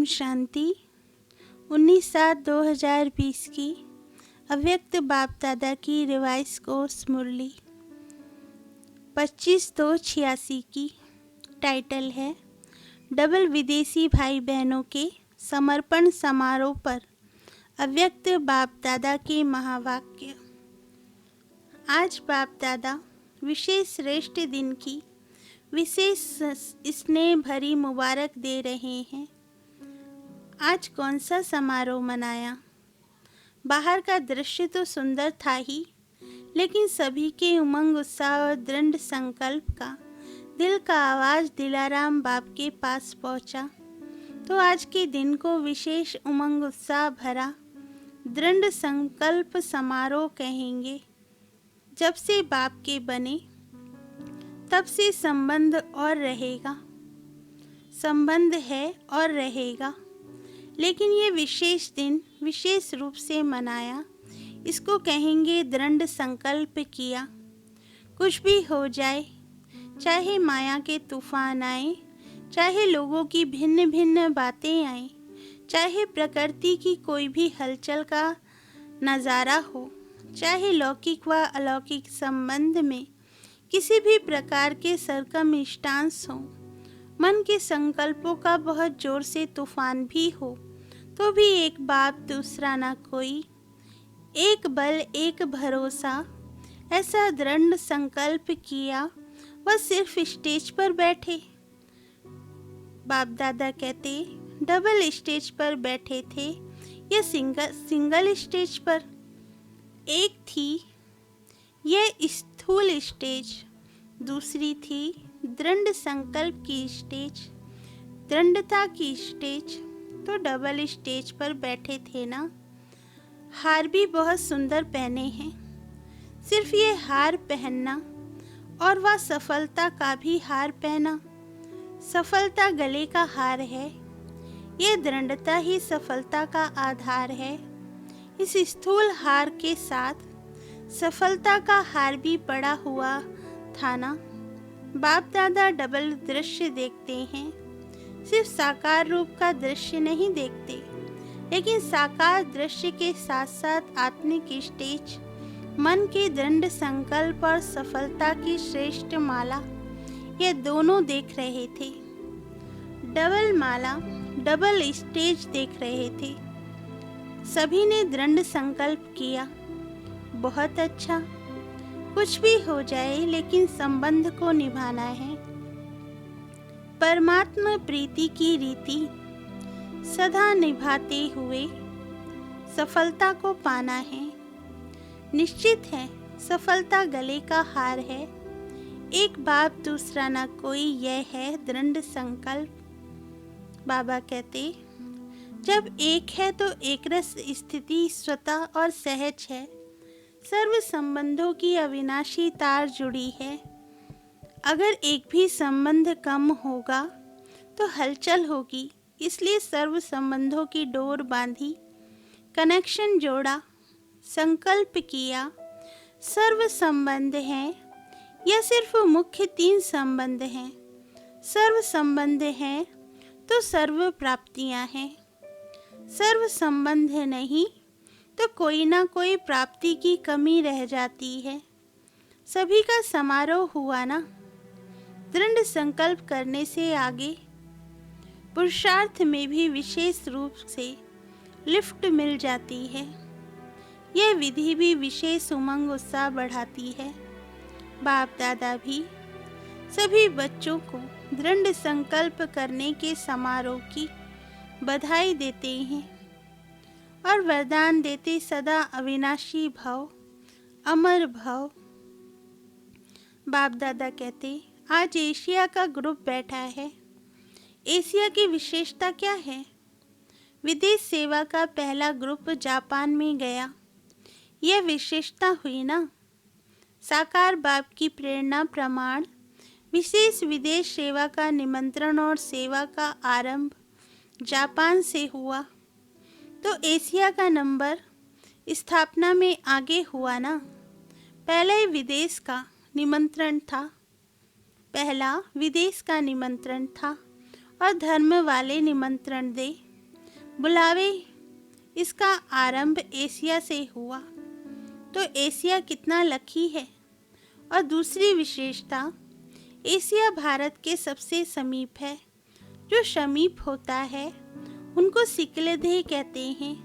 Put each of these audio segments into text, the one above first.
ओम शांति। 19/7/2020 की अव्यक्त बाप दादा की रिवाइज कोर्स मुरली 25/2/86 की। टाइटल है डबल विदेशी भाई बहनों के समर्पण समारोह पर अव्यक्त बाप दादा के महावाक्य। आज बाप दादा विशेष श्रेष्ठ दिन की विशेष स्नेह भरी मुबारक दे रहे हैं। आज कौन सा समारोह मनाया? बाहर का दृश्य तो सुंदर था ही, लेकिन सभी के उमंग उत्साह और दृढ़ संकल्प का दिल का आवाज दिलाराम बाप के पास पहुंचा। तो आज के दिन को विशेष उमंग उत्साह भरा दृढ़ संकल्प समारोह कहेंगे। जब से बाप के बने तब से संबंध और रहेगा, संबंध है और रहेगा, लेकिन ये विशेष दिन विशेष रूप से मनाया। इसको कहेंगे दृढ़ संकल्प किया। कुछ भी हो जाए, चाहे माया के तूफान आए, चाहे लोगों की भिन्न भिन्न बातें आए, चाहे प्रकृति की कोई भी हलचल का नज़ारा हो, चाहे लौकिक व अलौकिक संबंध में किसी भी प्रकार के सरकमस्टांस हो, मन के संकल्पों का बहुत जोर से तूफान भी हो, तो भी एक बाप दूसरा ना कोई, एक बल एक भरोसा, ऐसा दृढ़ संकल्प किया। वह सिर्फ स्टेज पर बैठे। बाप दादा कहते डबल स्टेज पर बैठे थे या सिंगल स्टेज पर। एक थी यह स्थूल स्टेज, दूसरी थी दृढ़ संकल्प की स्टेज, दृढ़ता की स्टेज। तो डबल स्टेज पर बैठे थे ना। हार भी बहुत सुंदर पहने हैं। सिर्फ ये हार पहनना और वह सफलता का भी हार पहना। सफलता गले का हार है, ये दृढ़ता ही सफलता का आधार है। इस स्थूल हार के साथ सफलता का हार भी पड़ा हुआ था ना। बाप दादा डबल दृश्य देखते हैं। सिर्फ साकार रूप का दृश्य नहीं देखते, लेकिन साकार दृश्य के साथ साथ आत्मिक स्टेज, मन के दृढ़ संकल्प और सफलता की श्रेष्ठ माला, ये दोनों देख रहे थे। डबल माला, डबल स्टेज देख रहे थे। सभी ने दृढ़ संकल्प किया। बहुत अच्छा, कुछ भी हो जाए लेकिन संबंध को निभाना है। परमात्मा प्रीति की रीति सदा निभाते हुए सफलता को पाना है। निश्चित है सफलता गले का हार है। एक बाप दूसरा ना कोई, यह है दृढ़ संकल्प। बाबा कहते जब एक है तो एक रस स्थिति स्वतः और सहज है। सर्व संबंधों की अविनाशी तार जुड़ी है। अगर एक भी संबंध कम होगा तो हलचल होगी, इसलिए सर्व संबंधों की डोर बांधी, कनेक्शन जोड़ा, संकल्प किया। सर्व संबंध हैं या सिर्फ मुख्य 3 संबंध हैं? सर्व संबंध हैं तो सर्व प्राप्तियां हैं। सर्व संबंध नहीं तो कोई ना कोई प्राप्ति की कमी रह जाती है। सभी का समारोह हुआ ना। दृढ़ संकल्प करने से आगे पुरुषार्थ में भी विशेष रूप से लिफ्ट मिल जाती है। यह विधि भी विशेष उमंग उत्साह बढ़ाती है। बाप दादा भी सभी बच्चों को दृढ़ संकल्प करने के समारोह की बधाई देते हैं और वरदान देते सदा अविनाशी भव, अमर भव। बाप दादा कहते आज एशिया का ग्रुप बैठा है। एशिया की विशेषता क्या है? विदेश सेवा का पहला ग्रुप जापान में गया। यह विशेषता हुई ना। साकार बाप की प्रेरणा प्रमाण विशेष विदेश सेवा का निमंत्रण और सेवा का आरंभ जापान से हुआ। तो एशिया का नंबर स्थापना में आगे हुआ ना। पहले विदेश का निमंत्रण था, पहला विदेश का निमंत्रण था और धर्म वाले निमंत्रण दे। बुलावे इसका आरंभ एशिया से हुआ, तो एशिया कितना लकी है। और दूसरी विशेषता, एशिया भारत के सबसे समीप है। जो समीप होता है उनको सिकिलधे कहते हैं।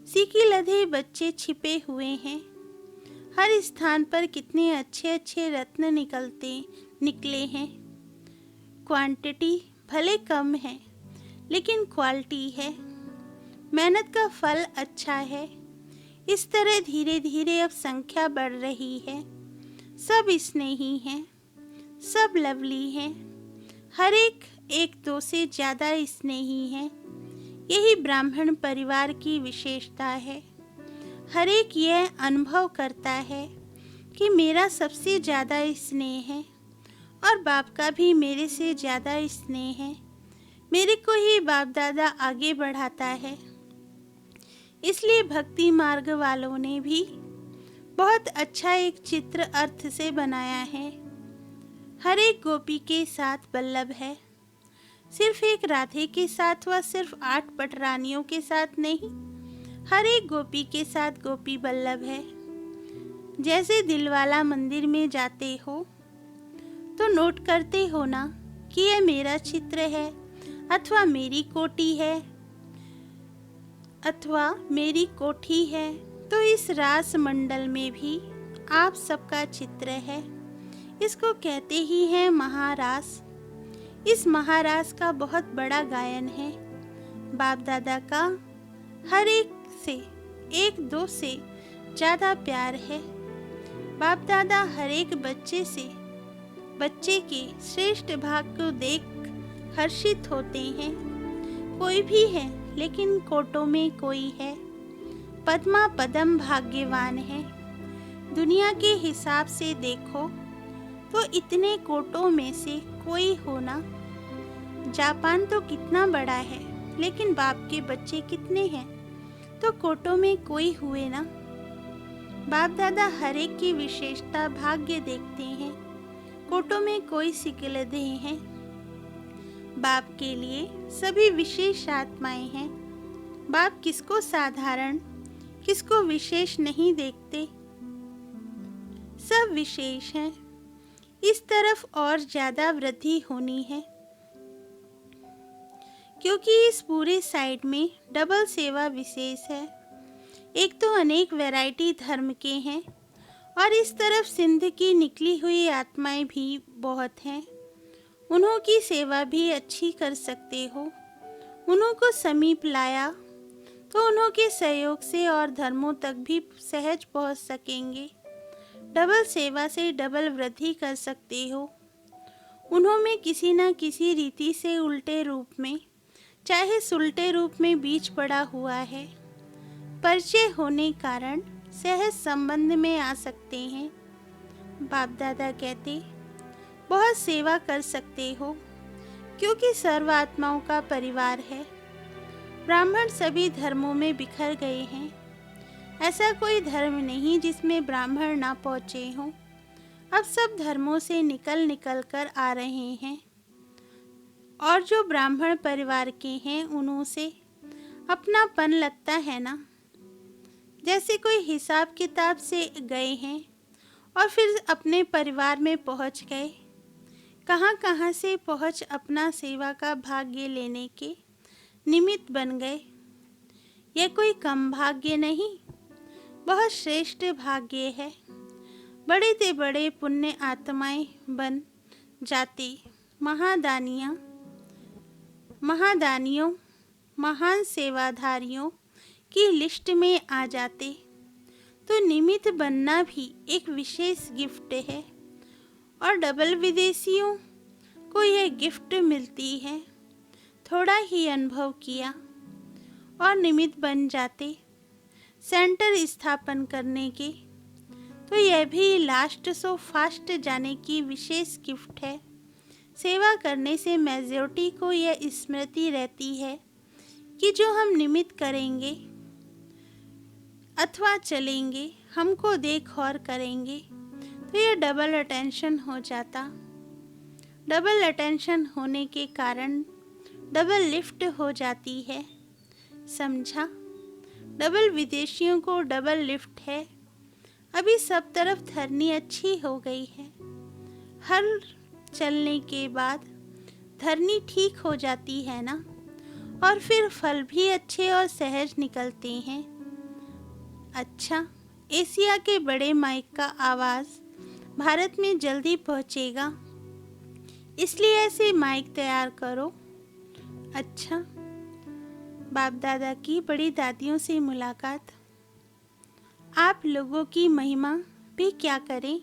सिकिलधे बच्चे छिपे हुए हैं। हर स्थान पर कितने अच्छे अच्छे रत्न निकले हैं। क्वांटिटी भले कम है लेकिन क्वालिटी है। मेहनत का फल अच्छा है। इस तरह धीरे धीरे अब संख्या बढ़ रही है। सब स्नेही हैं, सब लवली हैं, हर एक दो से ज़्यादा स्नेही हैं। यही ब्राह्मण परिवार की विशेषता है। हर एक यह अनुभव करता है कि मेरा सबसे ज़्यादा स्नेह है और बाप का भी मेरे से ज़्यादा स्नेह है। मेरे को ही बाप दादा आगे बढ़ाता है। इसलिए भक्ति मार्ग वालों ने भी बहुत अच्छा एक चित्र अर्थ से बनाया है। हर एक गोपी के साथ वल्लभ है। सिर्फ एक राधे के साथ व सिर्फ 8 पटरानियों के साथ नहीं, हर एक गोपी के साथ गोपी वल्लभ है। जैसे दिलवाला मंदिर में जाते हो तो नोट करते हो ना कि यह मेरा चित्र है अथवा मेरी कोटी है अथवा मेरी कोठी है। तो इस रास मंडल में भी आप सबका चित्र है। इसको कहते ही हैं महारास। इस महारास का बहुत बड़ा गायन है। बाप दादा का हर एक से एक दो से ज़्यादा प्यार है। बाप दादा हर एक बच्चे के श्रेष्ठ भाग को देख हर्षित होते हैं। कोई भी है लेकिन कोटों में कोई है। पद्मा पदम भाग्यवान है। दुनिया के हिसाब से देखो तो इतने कोटों में से कोई होना। जापान तो कितना बड़ा है लेकिन बाप के बच्चे कितने हैं, तो कोटों में कोई हुए ना। बाप दादा हर एक की विशेषता भाग्य देखते हैं। कोटों में कोई सिकिलधे हैं। बाप के लिए सभी विशेष आत्माएं हैं। बाप किसको साधारण किसको विशेष नहीं देखते, सब विशेष हैं। इस तरफ और ज्यादा वृद्धि होनी है क्योंकि इस पूरे साइड में डबल सेवा विशेष है। एक तो अनेक वैरायटी धर्म के हैं और इस तरफ सिंध की निकली हुई आत्माएं भी बहुत हैं। उन्हों की सेवा भी अच्छी कर सकते हो। उन्हों को समीप लाया तो उन्हों के सहयोग से और धर्मों तक भी सहज पहुंच सकेंगे। डबल सेवा से डबल वृद्धि कर सकते हो। उन्हों में किसी न किसी रीति से उल्टे रूप में चाहे सुलटे रूप में बीज पड़ा हुआ है। परिचय होने कारण सहज संबंध में आ सकते हैं। बाप दादा कहते बहुत सेवा कर सकते हो क्योंकि सर्व आत्माओं का परिवार है। ब्राह्मण सभी धर्मों में बिखर गए हैं। ऐसा कोई धर्म नहीं जिसमें ब्राह्मण ना पहुँचे हों। अब सब धर्मों से निकल कर आ रहे हैं और जो ब्राह्मण परिवार के हैं उन्हों से अपनापन लगता है ना। जैसे कोई हिसाब किताब से गए हैं और फिर अपने परिवार में पहुंच गए। कहाँ कहाँ से पहुंच अपना सेवा का भाग्य लेने के निमित्त बन गए। यह कोई कम भाग्य नहीं, बहुत श्रेष्ठ भाग्य है। बड़े से बड़े पुण्य आत्माएं बन जाते महादानियों महान सेवाधारियों की लिस्ट में आ जाते, तो निमित्त बनना भी एक विशेष गिफ्ट है। और डबल विदेशियों को यह गिफ्ट मिलती है। थोड़ा ही अनुभव किया और निमित्त बन जाते सेंटर स्थापन करने के, तो यह भी लास्ट सो फास्ट जाने की विशेष गिफ्ट है। सेवा करने से मेजॉरिटी को यह स्मृति रहती है कि जो हम निमित्त करेंगे अथवा चलेंगे हमको देख और करेंगे, तो यह डबल अटेंशन हो जाता। डबल अटेंशन होने के कारण डबल लिफ्ट हो जाती है। समझा? डबल विदेशियों को डबल लिफ्ट है। अभी सब तरफ धरनी अच्छी हो गई है। हल चलने के बाद धरनी ठीक हो जाती है ना, और फिर फल भी अच्छे और सहज निकलते हैं। अच्छा, एशिया के बड़े माइक का आवाज़ भारत में जल्दी पहुंचेगा, इसलिए ऐसे माइक तैयार करो। अच्छा, बाप दादा की बड़ी दादियों से मुलाकात। आप लोगों की महिमा भी क्या करें,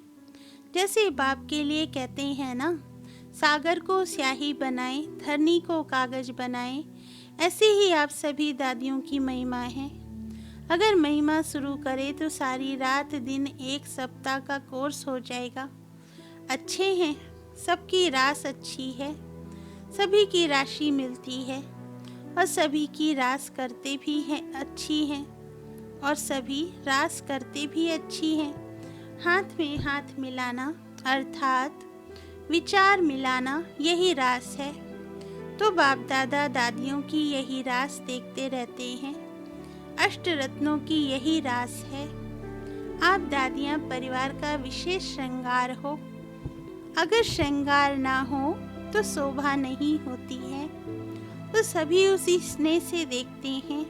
जैसे बाप के लिए कहते हैं ना, सागर को स्याही बनाएं, धरनी को कागज बनाएं, ऐसे ही आप सभी दादियों की महिमा है। अगर महिमा शुरू करें तो सारी रात दिन एक सप्ताह का कोर्स हो जाएगा। अच्छे हैं, सबकी रास अच्छी है, सभी की राशि मिलती है, और सभी की रास करते भी हैं अच्छी हैं, और सभी रास करते भी अच्छी हैं। हाथ में हाथ मिलाना अर्थात विचार मिलाना, यही रास है। तो बाप दादा दादियों की यही रास देखते रहते हैं। अष्ट रत्नों की यही रास है। आप दादियाँ परिवार का विशेष श्रृंगार हो। अगर श्रृंगार ना हो तो शोभा नहीं होती है। तो सभी उसी स्नेह से देखते हैं।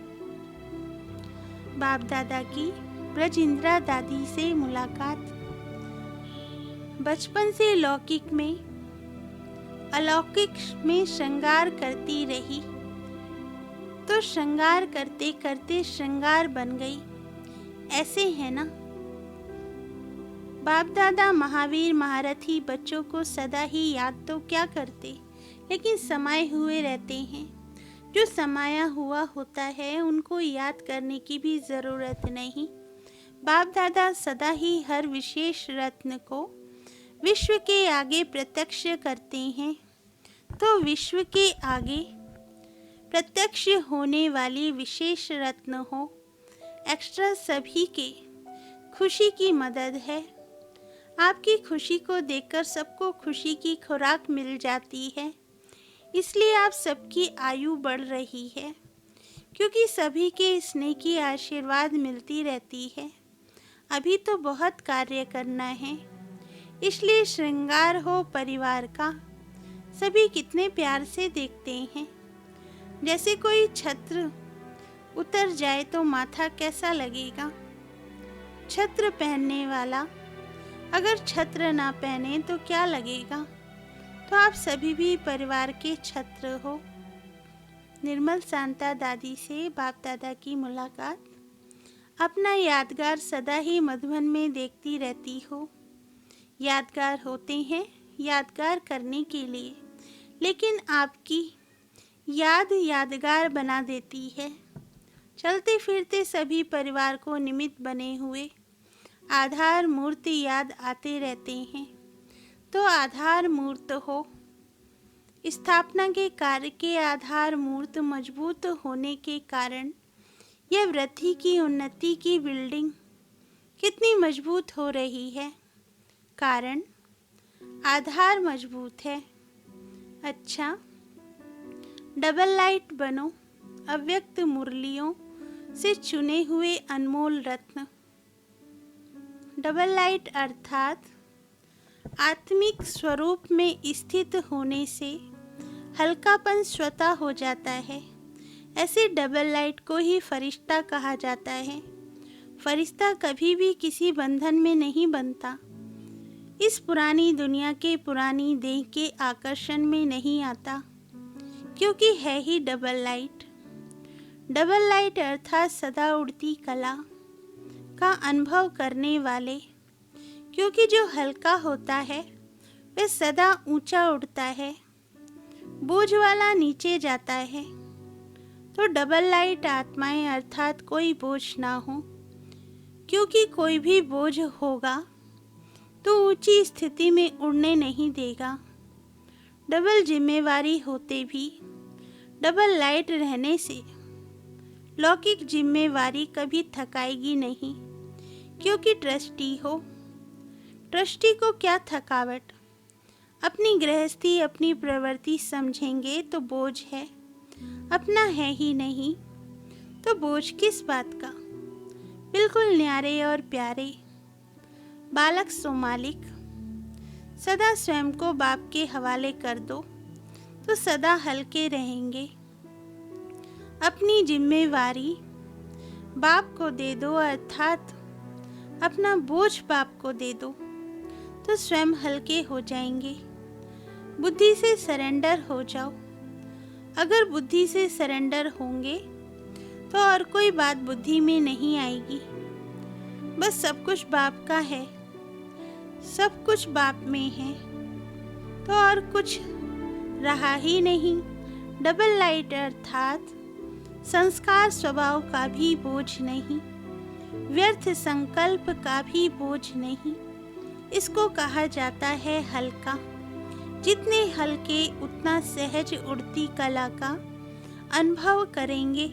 बाप दादा की ब्रजिंद्रा दादी से मुलाकात। बचपन से लौकिक में अलौकिक में श्रृंगार करती रही, तो श्रृंगार करते करते श्रृंगार बन गई। ऐसे है ना? बाप दादा महावीर महारथी बच्चों को सदा ही याद तो क्या करते, लेकिन समाये हुए रहते हैं। जो समाया हुआ होता है उनको याद करने की भी ज़रूरत नहीं। बाप दादा सदा ही हर विशेष रत्न को विश्व के आगे प्रत्यक्ष करते हैं। तो विश्व के आगे प्रत्यक्ष होने वाली विशेष रत्न हो, एक्स्ट्रा सभी के खुशी की मदद है। आपकी खुशी को देखकर सबको खुशी की खुराक मिल जाती है, इसलिए आप सबकी आयु बढ़ रही है, क्योंकि सभी के स्नेह की आशीर्वाद मिलती रहती है। अभी तो बहुत कार्य करना है, इसलिए श्रृंगार हो परिवार का। सभी कितने प्यार से देखते हैं। जैसे कोई छत्र उतर जाए तो माथा कैसा लगेगा। छत्र पहनने वाला अगर छत्र ना पहने तो क्या लगेगा। तो आप सभी भी परिवार के छत्र हो। निर्मल शांता दादी से बाप दादा की मुलाकात। अपना यादगार सदा ही मधुबन में देखती रहती हो। यादगार होते हैं यादगार करने के लिए, लेकिन आपकी याद यादगार बना देती है। चलते फिरते सभी परिवार को निमित्त बने हुए आधार मूर्ति याद आते रहते हैं। तो आधार मूर्त हो। स्थापना के कार्य के आधार मूर्त मजबूत होने के कारण यह वृद्धि की उन्नति की बिल्डिंग कितनी मजबूत हो रही है। कारण आधार मजबूत है। अच्छा, डबल लाइट बनो, अव्यक्त मुरलियों से चुने हुए अनमोल रत्न। डबल लाइट अर्थात आत्मिक स्वरूप में स्थित होने से हल्कापन स्वतः हो जाता है। ऐसे डबल लाइट को ही फरिश्ता कहा जाता है। फरिश्ता कभी भी किसी बंधन में नहीं बनता। इस पुरानी दुनिया के पुरानी देह के आकर्षण में नहीं आता, क्योंकि है ही डबल लाइट। डबल लाइट अर्थात सदा उड़ती कला का अनुभव करने वाले, क्योंकि जो हल्का होता है वह सदा ऊंचा उड़ता है, बोझ वाला नीचे जाता है। तो डबल लाइट आत्माएं अर्थात कोई बोझ ना हो, क्योंकि कोई भी बोझ होगा तो ऊंची स्थिति में उड़ने नहीं देगा। डबल जिम्मेवारी होते भी डबल लाइट रहने से लौकिक जिम्मेवारी कभी थकाएगी नहीं, क्योंकि ट्रस्टी हो। ट्रस्टी को क्या थकावट। अपनी गृहस्थी अपनी प्रवृत्ति समझेंगे तो बोझ है, अपना है ही नहीं। तो बोझ किस बात का? बिल्कुल न्यारे और प्यारे बालक सो मालिक। सदा स्वयं को बाप के हवाले कर दो तो सदा हल्के रहेंगे। अपनी जिम्मेवारी बाप को दे दो, अर्थात अपना बोझ बाप को दे दो तो स्वयं हल्के हो जाएंगे। बुद्धि से सरेंडर हो जाओ। अगर बुद्धि से सरेंडर होंगे तो और कोई बात बुद्धि में नहीं आएगी। बस सब कुछ बाप का है, सब कुछ बाप में है तो और कुछ रहा ही नहीं। डबल लाइट अर्थात संस्कार स्वभाव का भी बोझ नहीं, व्यर्थ संकल्प का भी बोझ नहीं। इसको कहा जाता है हल्का। जितने हल्के उतना सहज उड़ती कला का अनुभव करेंगे।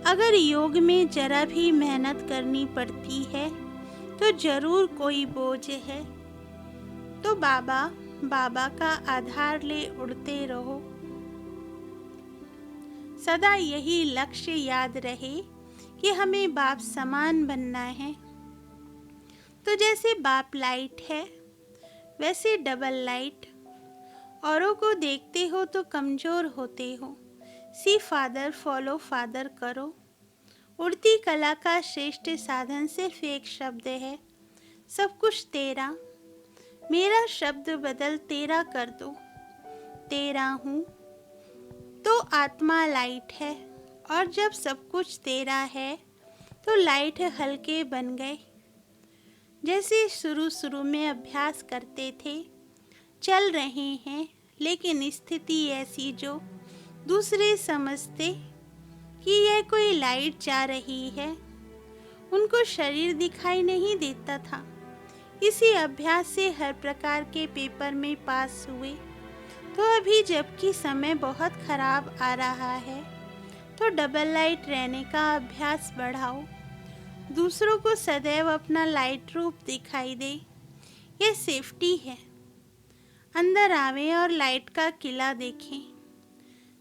अगर योग में जरा भी मेहनत करनी पड़ती है तो जरूर कोई बोझ है। तो बाबा का आधार ले उड़ते रहो। सदा यही लक्ष्य याद रहे कि हमें बाप समान बनना है। तो जैसे बाप लाइट है वैसे डबल लाइट। औरों को देखते हो तो कमजोर होते हो। सी फादर फॉलो फादर करो। उड़ती कला का श्रेष्ठ साधन सिर्फ एक शब्द है, सब कुछ तेरा। मेरा शब्द बदल तेरा कर दो। तेरा हूँ तो आत्मा लाइट है और जब सब कुछ तेरा है तो लाइट हल्के बन गए। जैसे शुरू में अभ्यास करते थे, चल रहे हैं, लेकिन स्थिति ऐसी जो दूसरे समझते कि यह कोई लाइट जा रही है। उनको शरीर दिखाई नहीं देता था। इसी अभ्यास से हर प्रकार के पेपर में पास हुए। तो अभी जबकि समय बहुत खराब आ रहा है तो डबल लाइट रहने का अभ्यास बढ़ाओ। दूसरों को सदैव अपना लाइट रूप दिखाई दे। यह सेफ्टी है। अंदर आवें और लाइट का किला देखें।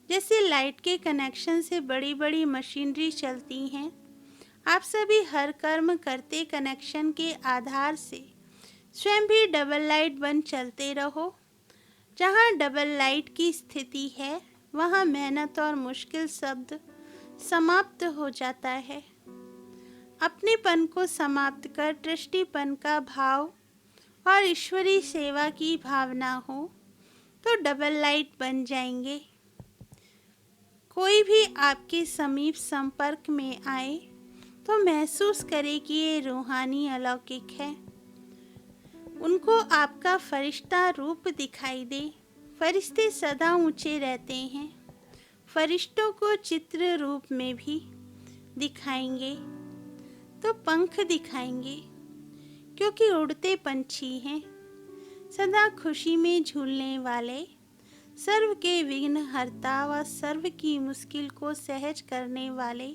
जैसे लाइट के कनेक्शन से बड़ी बड़ी मशीनरी चलती हैं, आप सभी हर कर्म करते कनेक्शन के आधार से स्वयं भी डबल लाइट बन चलते रहो। जहाँ डबल लाइट की स्थिति है वहाँ मेहनत और मुश्किल शब्द समाप्त हो जाता है। अपनेपन को समाप्त कर दृष्टिपन का भाव और ईश्वरीय सेवा की भावना हो तो डबल लाइट बन जाएंगे। कोई भी आपके समीप संपर्क में आए तो महसूस करे कि ये रूहानी अलौकिक है। उनको आपका फरिश्ता रूप दिखाई दे। फरिश्ते सदा ऊंचे रहते हैं। फरिश्तों को चित्र रूप में भी दिखाएंगे तो पंख दिखाएंगे, क्योंकि उड़ते पंछी हैं। सदा खुशी में झूलने वाले, सर्व के विघ्न हरता व सर्व की मुश्किल को सहज करने वाले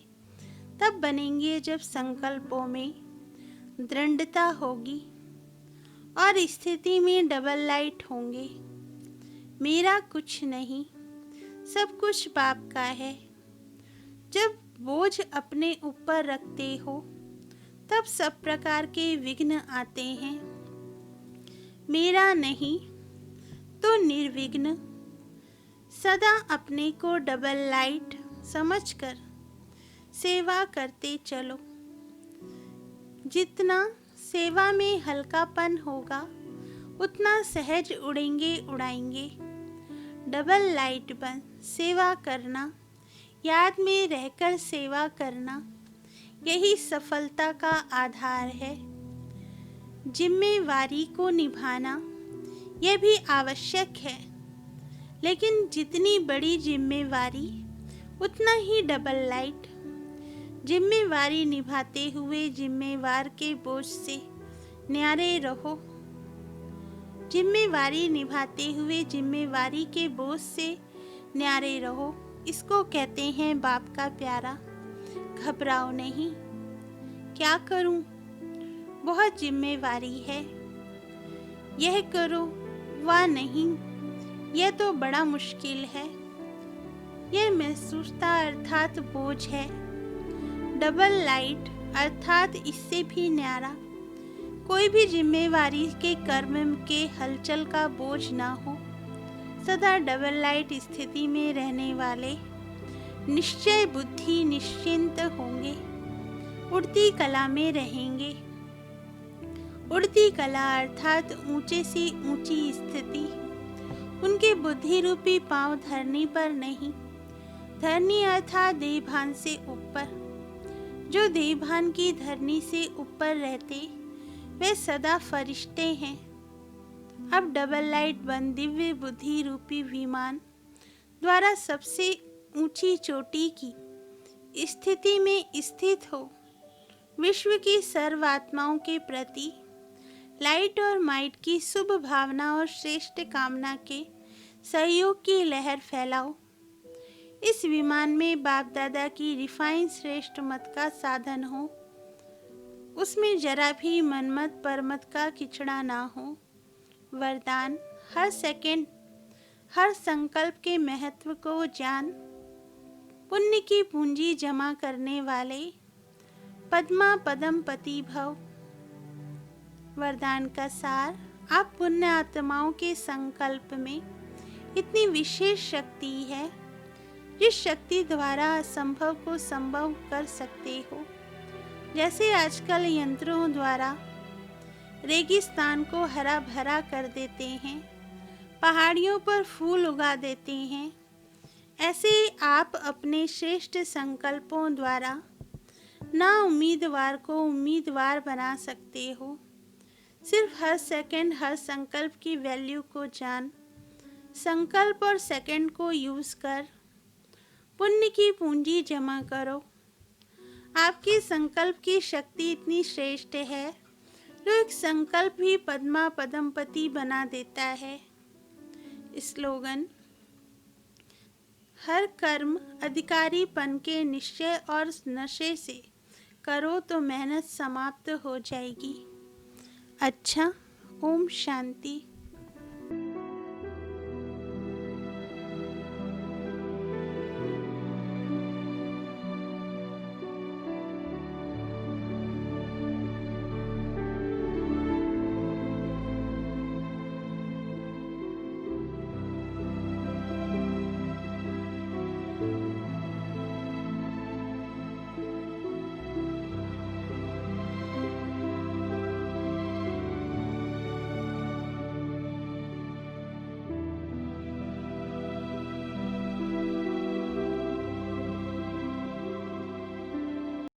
तब बनेंगे जब संकल्पों में दृढ़ता होगी और स्थिति में डबल लाइट होंगे। मेरा कुछ नहीं, सब कुछ बाप का है। जब बोझ अपने ऊपर रखते हो तब सब प्रकार के विघ्न आते हैं। मेरा नहीं तो निर्विघ्न। सदा अपने को डबल लाइट समझकर सेवा करते चलो। जितना सेवा में हल्कापन होगा उतना सहज उड़ेंगे उड़ाएंगे। डबल लाइट बन सेवा करना, याद में रहकर सेवा करना, यही सफलता का आधार है। जिम्मेवारी को निभाना यह भी आवश्यक है, लेकिन जितनी बड़ी जिम्मेवारी उतना ही डबल लाइट। जिम्मेवारी निभाते हुए जिम्मेवार के बोझ से न्यारे रहो। जिम्मेवारी निभाते हुए जिम्मेवारी के बोझ से न्यारे रहो। इसको कहते हैं बाप का प्यारा। घबराओ नहीं। क्या करूं? बहुत जिम्मेवारी है। यह करो वह नहीं, यह तो बड़ा मुश्किल है। यह महसूसता अर्थात बोझ है। डबल लाइट अर्थात इससे भी न्यारा कोई भी जिम्मेवारी के कर्म के हलचल का बोझ ना हो। सदा डबल लाइट स्थिति में रहने वाले निश्चय बुद्धि निश्चिंत होंगे, उड़ती कला में रहेंगे। उड़ती कला अर्थात ऊंचे से ऊंची स्थिति। उनके बुद्धि रूपी पांव धरनी पर नहीं, धरनी अर्थात देहभान से ऊपर। जो देहभान की धरनी से ऊपर रहते वे सदा फरिश्ते हैं। अब डबल लाइट बन दिव्य बुद्धि रूपी विमान द्वारा सबसे ऊंची चोटी की स्थिति में स्थित हो विश्व की सर्व आत्माओं के प्रति लाइट और माइट की शुभ भावना और श्रेष्ठ कामना के सहयोग की लहर फैलाओ। इस विमान में बाप दादा की रिफाइन श्रेष्ठ मत का साधन हो, उसमें जरा भी मनमत परमत का खिचड़ा ना हो। वरदान, हर सेकंड हर संकल्प के महत्व को जान, पुण्य की पूंजी जमा करने वाले पद्मा पदमपति भव। वरदान का सार, आप पुण्य आत्माओं के संकल्प में इतनी विशेष शक्ति है जिस शक्ति द्वारा असंभव को संभव कर सकते हो। जैसे आजकल यंत्रों द्वारा रेगिस्तान को हरा भरा कर देते हैं, पहाड़ियों पर फूल उगा देते हैं, ऐसे आप अपने श्रेष्ठ संकल्पों द्वारा ना उम्मीदवार को उम्मीदवार बना सकते हो। सिर्फ हर सेकंड हर संकल्प की वैल्यू को जान, संकल्प और सेकंड को यूज कर पुण्य की पूंजी जमा करो। आपके संकल्प की शक्ति इतनी श्रेष्ठ है जो एक संकल्प भी पद्मा पदमपति बना देता है। स्लोगन, हर कर्म अधिकारीपन के निश्चय और नशे से करो तो मेहनत समाप्त हो जाएगी। अच्छा, ओम शांति।